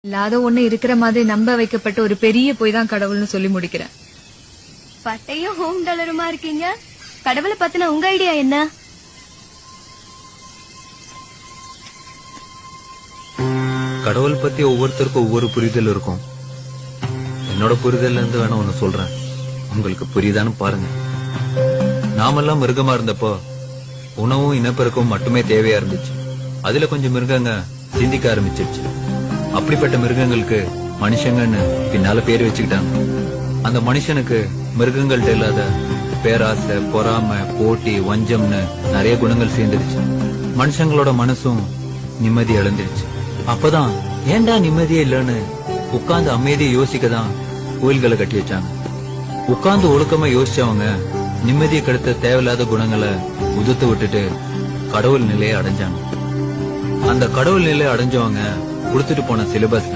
இல்லாத ஒண்ணு இருக்கிற மாதிரி நம்ப வைக்கப்பட்ட ஒரு பெரிய பொய் தான் கடவுள்னு சொல்லி முடிக்கிறேன். பட்டையும் ஹோம் டாலருமா இருக்கீங்க. கடவுளை பத்தின உங்க ஐடியா என்ன? கடவுள் பத்தி ஒவ்வொருத்தருக்கும் ஒவ்வொரு புரிதல் இருக்கும். என்னோட புரிதல்ல இருந்து வேணா ஒண்ணு சொல்றேன், உங்களுக்கு புரியுதான்னு பாருங்க. நாமெல்லாம் மிருகமா இருந்தப்போ உணவும் இனப்பெருக்கவும் மட்டுமே தேவையா இருந்துச்சு. அதுல கொஞ்சம் மிருகங்க சிந்திக்க ஆரம்பிச்சிருச்சு. அப்படிப்பட்ட மிருகங்களுக்கு மனுஷங்கன்னு பின்னால பேர் வச்சுக்கிட்டாங்க. அந்த மனுஷனுக்கு மிருகங்கள்ட்ட இல்லாத பேராசை, பொறாமை, போட்டி, வஞ்சம்னு நிறைய குணங்கள் சேர்ந்துருச்சு. மனுஷங்களோட மனசும் நிம்மதி இழந்துருச்சு. அப்பதான் ஏண்டா நிம்மதியே இல்லன்னு உட்கார்ந்து அமைதியை யோசிக்கதான் கோயில்களை கட்டி வச்சாங்க. உட்கார்ந்து ஒழுக்கமா யோசிச்சவங்க நிம்மதியை கெடுத்த தேவையில்லாத குணங்களை உதுத்து விட்டுட்டு கடவுள் நிலையை அடைஞ்சாங்க. அந்த கடவுள் நிலையை அடைஞ்சவங்க கொடுத்துட்டு போன சிலபஸ்